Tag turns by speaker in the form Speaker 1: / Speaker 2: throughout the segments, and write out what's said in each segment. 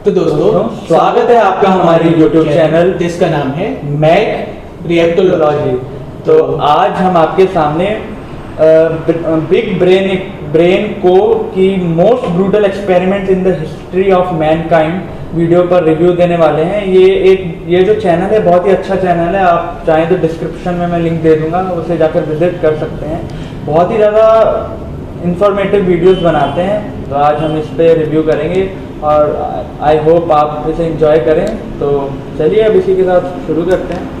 Speaker 1: तो दोस्तों
Speaker 2: स्वागत है आपका हमारे YouTube चैनल
Speaker 1: जिसका नाम है
Speaker 2: मैक
Speaker 1: रिएक्टोलॉजी।
Speaker 2: तो आज हम आपके सामने बिग ब्रेन को की most brutal experiment in the history of Mankind video पर रिव्यू देने वाले हैं। ये जो चैनल है बहुत ही अच्छा चैनल है, आप चाहें तो डिस्क्रिप्शन में मैं लिंक दे दूंगा, उसे जाकर विजिट कर सकते हैं। बहुत ही ज़्यादा इंफॉर्मेटिव वीडियोस बनाते हैं, तो आज हम इस पे रिव्यू करेंगे और आई होप आप इसे एंजॉय करें। तो चलिए अब इसी के साथ शुरू करते हैं।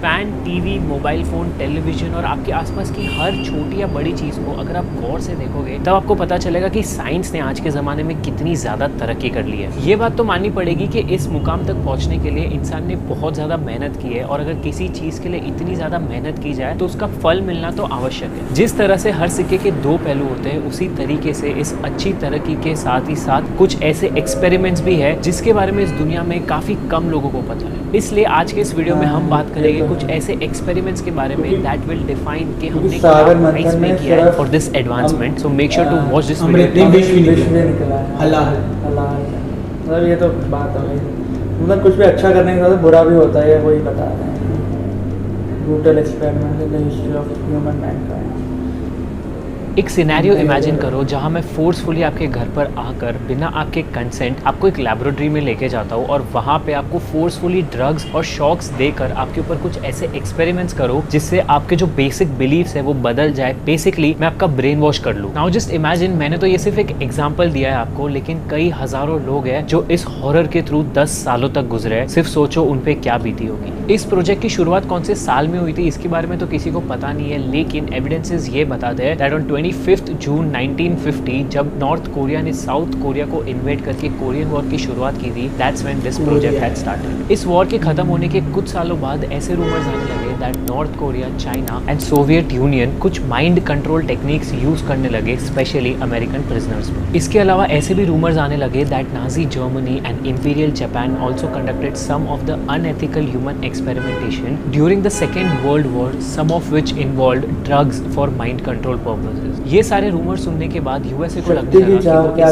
Speaker 3: Fan, TV, mobile phone, television और आपके आसपास की हर छोटी या बड़ी चीज़ को अगर आप गौर से देखोगे तब आपको पता चलेगा कि साइंस ने आज के ज़माने में कितनी ज़्यादा तरक्की कर ली है। ये बात तो माननी पड़ेगी कि इस मुकाम तक पहुँचने के लिए इंसान ने बहुत ज़्यादा मेहनत की है, और अगर किसी चीज़ के लिए इतनी ज़्यादा मेहनत की जाए तो उसका फल मिलना तो आवश्यक है। जिस तरह से हर सिक्के के दो पहलू होते हैं, उसी तरीके से इस अच्छी तरक्की के साथ ही साथ कुछ ऐसे एक्सपेरिमेंट्स भी है जिसके बारे में इस दुनिया में काफ़ी कम लोगों को पता है। इसलिए आज के इस वीडियो में हम बात करेंगे कुछ ऐसे एक्सपेरिमेंट्स के बारे में दैट विल डिफाइन कि हमने क्या प्राइस में किया है for this advancement. So make sure to watch this video.
Speaker 2: मतलब ये तो बात है, मतलब कुछ भी अच्छा करने के साथ बुरा भी होता है, वही बता रहे हैं। Brutal experiment in the history of human Mankind.
Speaker 3: एक सिनेरियो इमेजिन करो जहां मैं फोर्सफुली आपके घर पर आकर बिना आपके कंसेंट आपको एक लैबोरेटरी में लेके जाता हूं और वहां पे आपको फोर्सफुली ड्रग्स और शॉक्स देकर आपके ऊपर कुछ ऐसे एक्सपेरिमेंट्स करो जिससे आपके जो बेसिक बिलीफ्स है वो बदल जाए। बेसिकली मैं आपका ब्रेन वॉश कर लूं। नाउ जस्ट इमेजिन, मैंने तो ये सिर्फ एक एग्जाम्पल दिया है आपको, लेकिन कई हजारों लोग हैं जो इस हॉरर के थ्रू 10 सालों तक गुजरे हैं। सिर्फ सोचो उन पे क्या बीती होगी। इस प्रोजेक्ट की शुरुआत कौन से साल में हुई थी इसके बारे में तो किसी को पता नहीं है, लेकिन एविडेंसेस ये बताते हैं दैट ऑन 25 जून 1950 जब नॉर्थ कोरिया ने साउथ कोरिया को इन्वेड करके कोरियन वॉर की शुरुआत की थी, that's when this project had started. इस वॉर के खत्म होने के कुछ सालों बाद ऐसे रूमर्स आने लगे that north Korea, China and Soviet union कुछ माइंड कंट्रोल टेक्निक्स यूज करने लगे, स्पेशली अमेरिकन प्रिजनर्स में। इसके अलावा ऐसे भी रूमर्स आने लगे that Nazi Germany and imperial Japan also conducted some of the unethical human experimentation during the Second World War, some of which involved drugs for mind control purposes. ये सारे rumour सुनने के बाद यूएसए को लगने लगा कि वो इस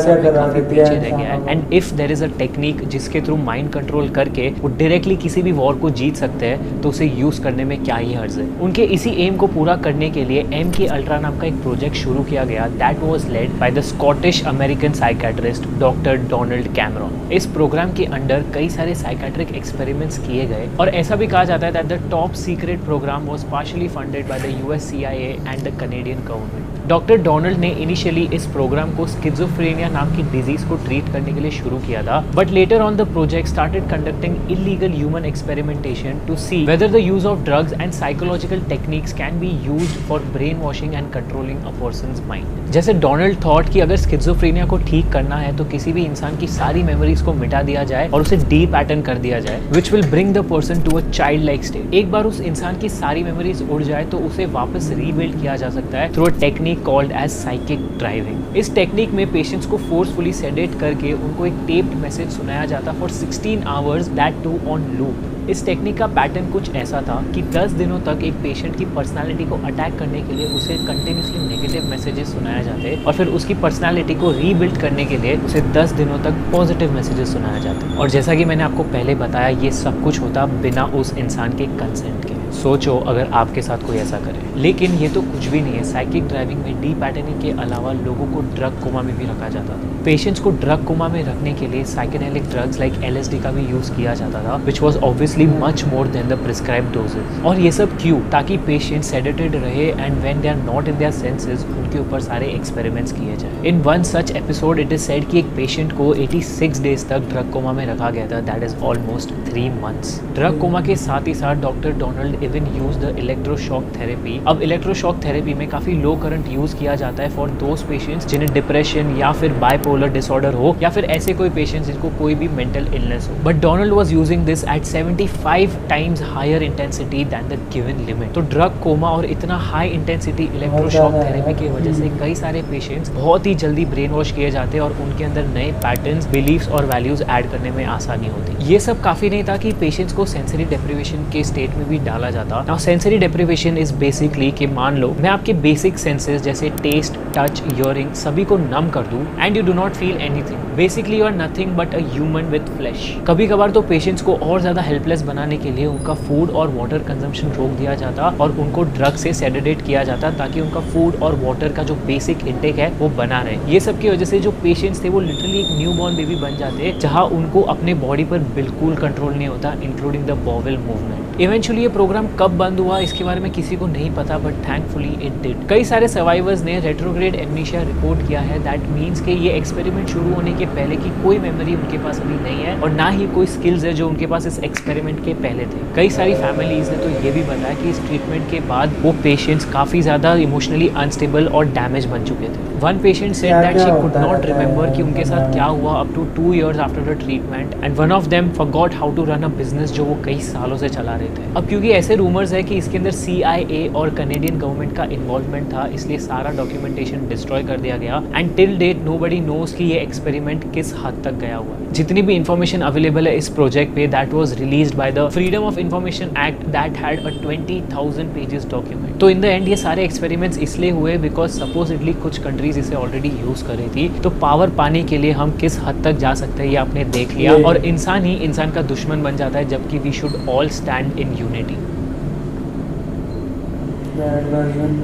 Speaker 3: समय काफी पीछे रह गया है, and if there is a technique जिसके थ्रू माइंड कंट्रोल करके वो डायरेक्टली किसी भी वॉर को जीत सकते हैं तो उसे यूज करने में क्या ही हर्ज है। उनके इसी एम को पूरा करने के लिए MK अल्ट्रा नाम का एक प्रोजेक्ट शुरू किया गया that was led by the Scottish American psychiatrist doctor Donald Cameron. इस प्रोग्राम के अंडर कई सारे साइकेट्रिक एक्सपेरिमेंट्स किए गए, और ऐसा भी कहा जाता है that the top secret programme was partially funded by the US CIA and the Canadian government. Doctor Donald ने इनिशियली इस प्रोग्राम को स्किज़ोफ्रेनिया नाम की डिजीज को ट्रीट करने के लिए शुरू किया था, but later on the project started conducting illegal human experimentation to see whether the use of drugs and psychological techniques can be used for brainwashing and controlling a person's mind. जैसे Donald thought कि अगर schizophrenia को ठीक करना है तो किसी भी इंसान की सारी मेमोरीज को मिटा दिया जाए और उसे डी पैटर्न कर दिया जाए, which will bring the person to a child like state. एक बार उस इंसान की सारी मेमोरीज उड़ जाए तो उसे वापस रीबिल्ड किया जा सकता है through a technique called as psychic driving. इस टेक्निक में पेशेंट्स को फोर्सफुली सेडेट करके उनको एक टेप्ड मैसेज सुनाया जाता for 16 hours, that too on loop. इस टेक्निक का पैटर्न कुछ ऐसा था कि 10 दिनों तक एक पेशेंट की पर्सनालिटी को अटैक करने के लिए उसे कंटिन्यूसली नेगेटिव मैसेजेस सुनाया जाते और फिर उसकी पर्सनालिटी को रीबिल्ड करने के लिए उसे 10 दिनों तक पॉजिटिव मैसेजेस सुनाया जाता। और जैसा कि मैंने आपको पहले बताया, ये सब कुछ होता बिना उस इंसान के कंसेंट के। सोचो अगर आपके साथ कोई ऐसा करे। लेकिन ये तो कुछ भी नहीं है। साइकिक ड्राइविंग में डी पैटर्निंग के अलावा लोगों को ड्रग कोमा में भी रखा जाता था। पेशेंट्स को ड्रग कोमा में रखने के लिए साइकेडेलिक ड्रग्स लाइक LSD का भी यूज़ किया जाता था, which was obviously much more than the prescribed dosages. और ये सब क्यों? ताकि पेशेंट सेडेटेड रहे and when they are not in their senses उनके ऊपर सारे एक्सपेरिमेंट्स किए जाए। In one such episode it is said कि एक पेशेंट को 86 डेज तक ड्रग कोमा में रखा गया था, that is almost 3 months. Drug coma के साथ ही साथ doctor Donald even use the electroshock therapy. अब इलेक्ट्रोशॉक थेरेपी में काफी लो करंट यूज किया जाता है फॉर दोज पेशेंट्स जिन्हें डिप्रेशन या फिर बाइपोलर डिसऑर्डर हो, या फिर ऐसे कोई पेशेंट्स जिनको कोई भी मेंटल इलनेस हो। But Donald was using this at 75 times higher intensity than the given limit. तो ड्रग कोमा और इतना हाई इंटेंसिटी इलेक्ट्रोशॉक थेरेपी की वजह से कई सारे पेशेंट्स बहुत ही जल्दी ब्रेन वॉश किए जाते हैं और उनके अंदर नए पैटर्न्स, बिलीफ्स और वैल्यूज ऐड करने में आसानी होती। ये सब काफी नहीं था कि पेशेंट्स को सेंसरी डेप्रिवेशन के स्टेट में भी डाला जाता। Now sensory deprivation is basic basically कि मान लो मैं आपके बेसिक सेंसेस जैसे टेस्ट, टच, हियरिंग सभी को नम कर दूं and you do not feel anything. Basically you are nothing but a human with flesh. कभी कभार तो पेशेंट्स को और ज़्यादा हेल्पलेस बनाने के लिए उनका फूड और वाटर कंजम्पशन रोक दिया जाता और उनको ड्रग से सेडेटेट किया जाता ताकि उनका फूड और वाटर का जो बेसिक इंटेक है वो बना रहे। ये सब की वजह से जो पेशेंट्स थे वो लिटरली एक न्यूबॉर्न बेबी बन जाते जहाँ उनको अपने बॉडी पर बिल्कुल कंट्रोल नहीं होता, including the bowel movement. Eventually ये प्रोग्राम कब बंद हुआ इसके बारे में किसी को नहीं पता, बट थैंकफुली इट डिड। कई सारे सर्वाइवर्स ने रेट्रोग्रेड एमनीशिया रिपोर्ट किया है। दैट मीन्स कि ये एक्सपेरिमेंट शुरू होने के पहले की कोई मेमोरी उनके पास अभी नहीं है और ना ही कोई स्किल्स है जो उनके पास इस एक्सपेरिमेंट के पहले थे। कई सारी फैमिलीज ने तो ये भी बताया कि इस ट्रीटमेंट के बाद वो पेशेंट्स काफ़ी ज़्यादा इमोशनली अनस्टेबल और डैमेज बन चुके थे। One patient said that she could not remember कि उनके साथ क्या हुआ up to 2 years after the treatment and one of them forgot how to run a business जो वो कई सालों से चला रहे थे। अब क्योंकि ऐसे रूमर्स है कि इसके अंदर CIA और कनेडियन गवर्नमेंट का इन्वॉल्वमेंट था, इसलिए सारा डॉक्यूमेंटेशन डिस्ट्रॉय कर दिया गया and till date nobody knows कि ये एक्सपेरिमेंट किस हद तक गया हुआ है। जितनी भी इंफॉर्मेशन अवेलेबल है इस प्रोजेक्ट पे that was released by the freedom of information act that had a 20,000 pages document. तो इन द एंड ये सारे एक्सपेरिमेंट्स इसलिए हुए बिकॉज सपोजिटली कुछ कंट्रीज इसे ऑलरेडी यूज कर रही थी। तो पावर पाने के लिए हम किस हद तक जा सकते हैं ये आपने देख लिया और इंसान ही इंसान का दुश्मन बन जाता है, जबकि we should all stand in unity.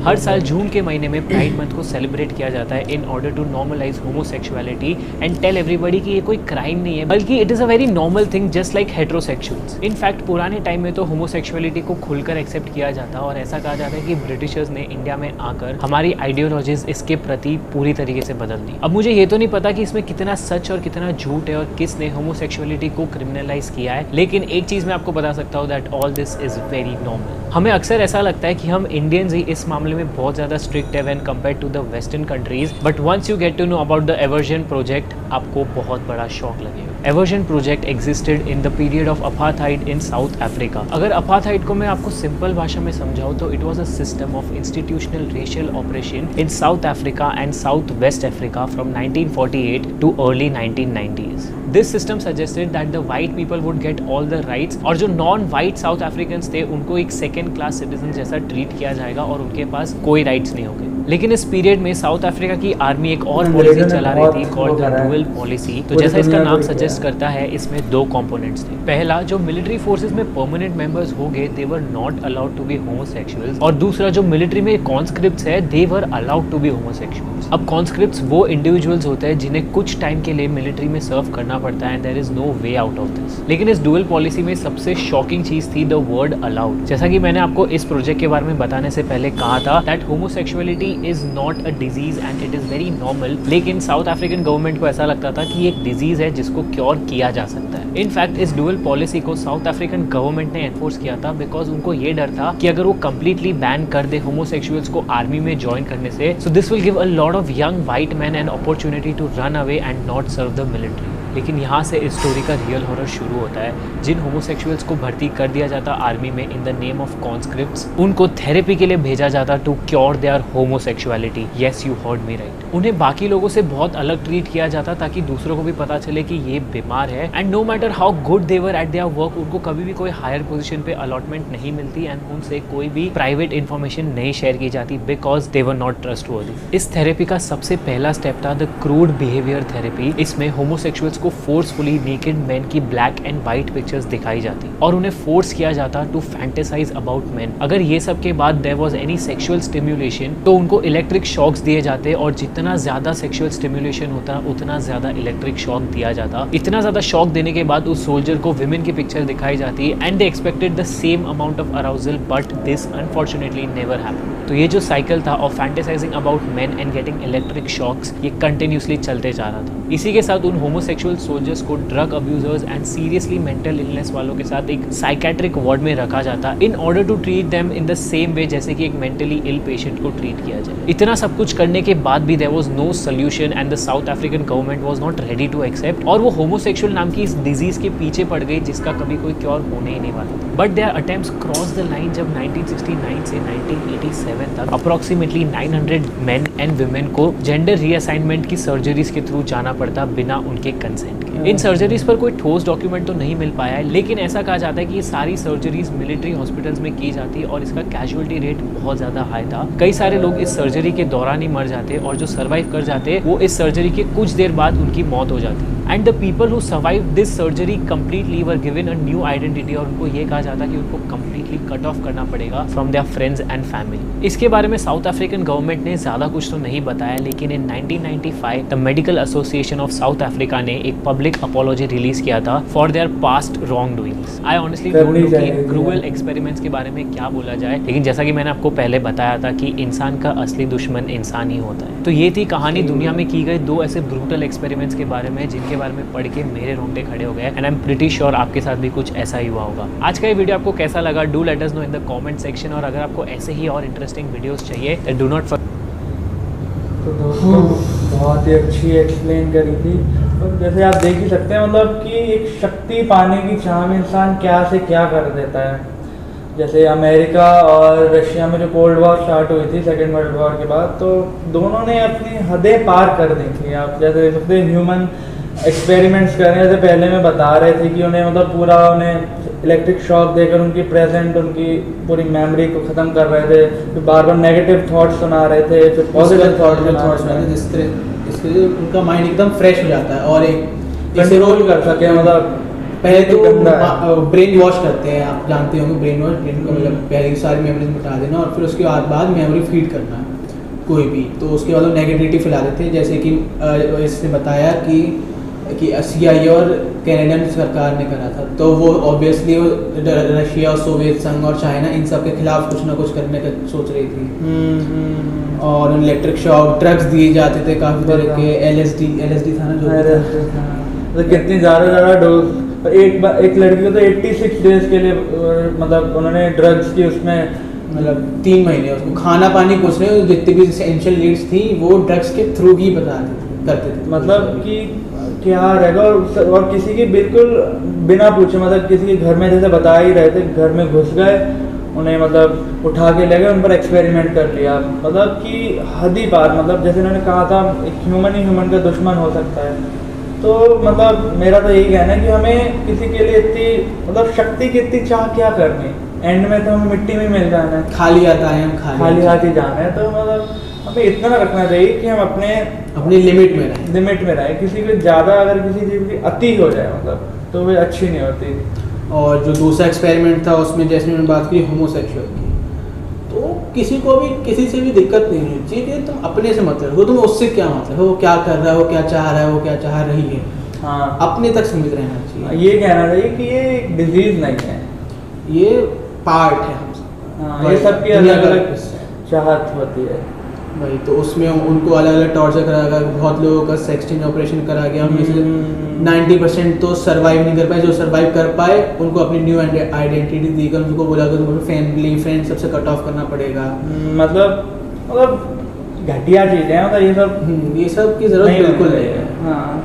Speaker 3: हर साल जून के महीने में प्राइड मंथ को सेलिब्रेट किया जाता है in order to normalise homosexuality and tell everybody कि ये कोई क्राइम नहीं है, बल्कि it is a very normal thing just like heterosexuals. In fact पुराने टाइम में तो होमोसेक्सुअलिटी को खुलकर एक्सेप्ट किया जाता और ऐसा कहा जाता है कि ब्रिटिशर्स ने इंडिया में आकर हमारी आइडियोलॉजीज इसके प्रति पूरी तरीके से बदल दी। अब मुझे ये तो नहीं पता कि इसमें कितना सच और कितना झूठ है और किसने होमोसेक्सुअलिटी को क्रिमिनलाइज किया है, लेकिन एक चीज़ मैं आपको बता सकता हूँ that all this is very normal. हमें अक्सर ऐसा लगता है कि हम इंडियंस ही इस मामले में बहुत ज़्यादा स्ट्रिक्ट है when compared to the western countries, but once you get to know about the aversion project आपको बहुत बड़ा शॉक लगेगा। Aversion project existed in the period of apartheid in South Africa. अगर अपार्थाइड को मैं आपको सिंपल भाषा में समझाऊं तो it was a system of institutional racial operation in South Africa and South West Africa from 1948 to early 1990s. This system suggested that the white people would get all the rights और जो non-white South Africans थे उनको एक second class citizen जैसा treat किया जाएगा और उनके पास कोई राइट्स नहीं होंगे। लेकिन इस पीरियड में साउथ अफ्रीका की आर्मी एक और पॉलिसी चला रही थी कॉल्ड द डुअल पॉलिसी। तो जैसा इसका नाम सजेस्ट करता है इसमें दो कंपोनेंट्स थे। पहला, जो मिलिट्री फोर्सेस में परमानेंट मेंबर्स हो गए they were not allowed to be homosexuals, और दूसरा जो मिलिट्री में कॉन्स्क्रिप्ट्स है they were allowed to be homosexuals. अब कॉन्स्क्रिप्ट्स वो इंडिविजुअल्स होते हैं जिन्हें कुछ टाइम के लिए मिलिट्री में सर्व करना पड़ता है and there is no way out of this. लेकिन इस डुअल पॉलिसी में सबसे शॉकिंग चीज थी द वर्ड अलाउड। जैसा कि मैंने आपको इस प्रोजेक्ट के बारे में बताने से पहले कहा था that homosexuality is not a disease and it is very normal, लेकिन साउथ अफ्रीकन गवर्नमेंट को ऐसा लगता था कि एक डिजीज है जिसको क्योर किया जा सकता है। इनफैक्ट इस डुअल पॉलिसी को साउथ अफ्रीकन गवर्नमेंट ने एनफोर्स किया था बिकॉज उनको ये डर था कि अगर वो कंप्लीटली बैन कर दे होमोसेक्सुअल्स को आर्मी में ज्वाइन करने से, so this will give a lot of young white man an opportunity to run away and not serve the military. लेकिन यहाँ से इस स्टोरी का रियल हॉरर शुरू होता है। जिन होमोसेक्सुअल्स को भर्ती कर दिया जाता आर्मी में in the name of conscripts, उनको थेरेपी के लिए भेजा जाता to cure their homosexuality. Yes, you heard me right. उन्हें बाकी लोगों से बहुत अलग ट्रीट किया जाता ताकि दूसरों को भी पता चले कि ये बीमार है, and no matter how good they were at their work, उनको कभी भी कोई हायर पोजीशन पे अलॉटमेंट नहीं मिलती एंड उनसे कोई भी प्राइवेट इन्फॉर्मेशन नहीं शेयर की जाती because they were not trustworthy. इस थेरेपी का सबसे पहला स्टेप था द क्रूड बिहेवियर थेरेपी। इसमें होमोसेक्सुअल्स को फोर्सफुली नेकेड मैन की ब्लैक एंड व्हाइट पिक्चर्स दिखाई जाती और उन्हें फोर्स किया जाता टू फैंटेसाइज अबाउट मैन। अगर ये सब के बाद there was any sexual stimulation तो उनको इलेक्ट्रिक शॉक्स दिए जाते और जितना ज्यादा सेक्सुअल स्टिम्युलेशन होता उतना ज्यादा इलेक्ट्रिक शॉक दिया जाता। इतना ज्यादा शॉक देने के बाद उस सोल्जर को विमेन की पिक्चर दिखाई जाती and they expected the same amount of arousal, but this unfortunately never happened. तो ये जो साइकिल था of fantasising about man and getting electric shocks, ये कंटिन्यूसली चलते जा रहा था। इसी के साथ उन होमोसेक्सुअल सोल्जर्स को drug abusers and seriously mental illness वालों के साथ एक साइकेट्रिक वार्ड में रखा जाता in order to treat them in the same way जैसे कि एक मेंटली इल पेशेंट को ट्रीट किया जाए। इतना सब कुछ करने के बाद भी there was no solution and the South African government was not ready to accept, और वो होमोसेक्सुअल नाम की इस डिजीज के पीछे पड़ गई जिसका कभी कोई क्योर होने ही नहीं वाला था। But their attempts cross the line जब 1969 से 1987 तक अप्रोक्सीमेटली 900 मेन एंड वुमेन को जेंडर रीअसाइनमेंट की सर्जरीज के थ्रू जाना पड़ता बिना उनके कंसेंट। कंसेंट के। इन सर्जरीज पर कोई ठोस डॉक्यूमेंट तो नहीं मिल पाया है, लेकिन ऐसा कहा जाता है कि ये सारी सर्जरीज मिलिट्री हॉस्पिटल्स में की जाती है और इसका कैजुअलिटी रेट बहुत ज़्यादा हाई था। कई सारे लोग इस सर्जरी के दौरान ही मर जाते और जो सर्वाइव कर जाते वो इस सर्जरी के कुछ देर बाद उनकी मौत हो जाती। And the people who survive this surgery completely were given a new identity और उनको ये कहा जाता कि उनको कम्प्लीटली कट ऑफ करना पड़ेगा from their friends and family. इसके बारे में साउथ अफ्रीकन गवर्नमेंट ने ज़्यादा कुछ तो नहीं बताया, लेकिन इन 1995 the medical association of south Africa ने एक पब्लिक अपॉलॉजी रिलीज किया था for their past wrong doings. I honestly don't know कि क्रूअल एक्सपेरिमेंट्स के बारे में क्या बोला जाए, लेकिन जैसा कि मैंने आपको पहले बताया था कि इंसान का असली दुश्मन इंसान ही होता है। तो ये थी कहानी दुनिया में की गई 2 ऐसे ब्रूटल एक्सपेरिमेंट्स के बारे में जिनके बारे में पढ़ के मेरे रोंगटे खड़े हो गए and I am pretty sure आपके साथ भी कुछ ऐसा ही हुआ होगा। आज का ये वीडियो आपको कैसा लगा do let us know in the comment section, और अगर आपको ऐसे ही और इंटरेस्टिंग वीडियोस चाहिए तो डू नॉट।
Speaker 2: तो दोस्तों बहुत ही अच्छी एक्सप्लेन करी थी। तो जैसे आप देख ही सकते हैं मतलब कि एक शक्ति पाने की चाह में इंसान क्या से क्या कर देता है। जैसे अमेरिका और रशिया में जो कोल्ड वॉर स्टार्ट हुई थी सेकेंड वर्ल्ड वॉर के बाद, तो दोनों ने अपनी हदें पार कर दी थी। आप जैसे देख सकते हैं ह्यूमन एक्सपेरिमेंट्स कर रहे थे। पहले में बता रहे थे कि उन्हें मतलब पूरा उन्हें इलेक्ट्रिक शॉक देकर उनकी प्रेजेंट उनकी पूरी मेमोरी को ख़त्म कर रहे थे, फिर बार बार नेगेटिव थॉट्स सुना रहे थे, फिर पॉजिटिव थॉट्स सुना रहे थे,
Speaker 1: जिससे उनका माइंड एकदम फ्रेश हो जाता है और एक
Speaker 2: कंट्रोल कर सके। मतलब
Speaker 1: पहले तो ब्रेन वॉश करते हैं, आप जानते होंगे ब्रेन वॉश, ब्रेन का मतलब पहले की सारी मेमोरीज मिटा देना और फिर उसके बाद मेमोरी फीड करना कोई भी। तो उसके बाद वो नेगेटिविटी फैला देते हैं, जैसे कि इसने बताया कि CIA और कैनेडियन सरकार ने करा था। तो वो ऑब्वियसली रशिया और सोवियत संघ और चाइना इन सब के खिलाफ कुछ ना कुछ करने का सोच रही थी। और इलेक्ट्रिक शॉक ड्रग्स दिए जाते थे काफ़ी तरह के, LSD था ना जो
Speaker 2: तो कितनी ज़्यादा डोज। एक लड़की को तो 86 डेज के लिए मतलब उन्होंने ड्रग्स की उसमें
Speaker 1: मतलब 3 महीने उसको खाना पानी कुछ नहीं, जितनी भी एसेंशियल नीड्स थी वो ड्रग्स के थ्रू ही करते थे।
Speaker 2: मतलब कि क्या रहेगा। और किसी की बिल्कुल बिना पूछे मतलब किसी के घर में जैसे बता ही रहे थे, घर में घुस गए, उन्हें मतलब उठा के ले गए, उन पर एक्सपेरिमेंट कर लिया। मतलब कि हद ही पार। मतलब जैसे उन्होंने कहा था एक ह्यूमन ही ह्यूमन का दुश्मन हो सकता है। तो मतलब मेरा तो यही कहना है कि हमें किसी के लिए इतनी मतलब शक्ति की इतनी चाह क्या करनी, एंड में तो हमें मिट्टी में मिल जाना है,
Speaker 1: खाली आता है, हम
Speaker 2: खाली हाथ ही जाना है। तो मतलब हमें इतना रखना चाहिए कि हम अपनी
Speaker 1: लिमिट में रहें।
Speaker 2: किसी को ज़्यादा अगर किसी चीज़ की अति हो जाए मतलब तो वो अच्छी नहीं होती।
Speaker 1: और जो दूसरा एक्सपेरिमेंट था उसमें जैसे मैंने बात की होमोसेक्सुअल की, तो किसी को भी किसी से भी दिक्कत नहीं होनी चाहिए कि तुम अपने से मत रखो, तुम उससे क्या मतलब वो क्या कर रहा है, वो क्या चाह रहा है, वो क्या चाह रही है।
Speaker 2: हाँ,
Speaker 1: अपने तक सीमित रहना चाहिए।
Speaker 2: ये कहना चाहिए कि ये एक डिजीज नहीं है,
Speaker 1: ये पार्ट है हम सब।
Speaker 2: हाँ, ये सबकी अलग अलग चाहत होती है
Speaker 1: भाई। तो उसमें उनको अलग अलग टॉर्चर करा गया, बहुत लोगों का सेक्स चेंज ऑपरेशन करा गया, उनमें से 90% तो सर्वाइव नहीं कर पाए। जो सर्वाइव कर पाए उनको अपनी न्यू आइडेंटिटी देकर उनको बोला कि तुमको फैमिली फ्रेंड सबसे कट ऑफ करना पड़ेगा।
Speaker 2: मतलब घटिया चीज़ें हैं, मतलब
Speaker 1: ये सब की जरूरत बिल्कुल नहीं है।
Speaker 2: हाँ,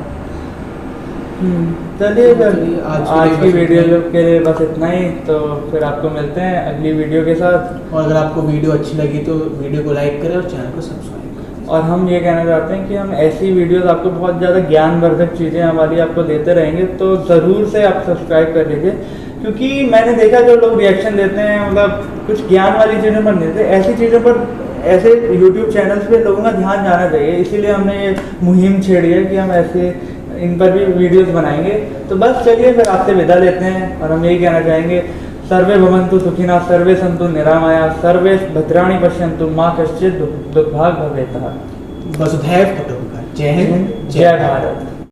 Speaker 2: चलिए फिर आज की वीडियो के लिए बस इतना ही। तो फिर आपको मिलते हैं अगली वीडियो के साथ।
Speaker 1: और अगर आपको वीडियो अच्छी लगी तो वीडियो को लाइक करें और चैनल को सब्सक्राइब करें।
Speaker 2: और हम ये कहना चाहते हैं कि हम ऐसी वीडियोस आपको बहुत ज़्यादा ज्ञानवर्धक चीज़ें हमारी आपको देते रहेंगे, तो ज़रूर से आप सब्सक्राइब कर लीजिए। क्योंकि मैंने देखा जो लोग रिएक्शन देते हैं मतलब कुछ ज्ञान वाली चीज़ों पर नहीं देते, ऐसी चीज़ों पर ऐसे यूट्यूब चैनल्स पे लोगों का ध्यान जाना चाहिए। इसीलिए हमने ये मुहिम छेड़ी है कि हम ऐसे इन पर भी वीडियोस बनाएंगे। तो बस चलिए फिर आपसे विदा लेते हैं और हम यही कहना चाहेंगे, सर्वे भवन्तु सुखिनः, सर्वे सन्तु निरामयाः, सर्वे भद्राणि पश्यन्तु, मा कश्चित् दुर्भाग् भवेत्।
Speaker 1: वसुधैव कुटुम्बकम्। जय हिंद,
Speaker 2: जय भारत।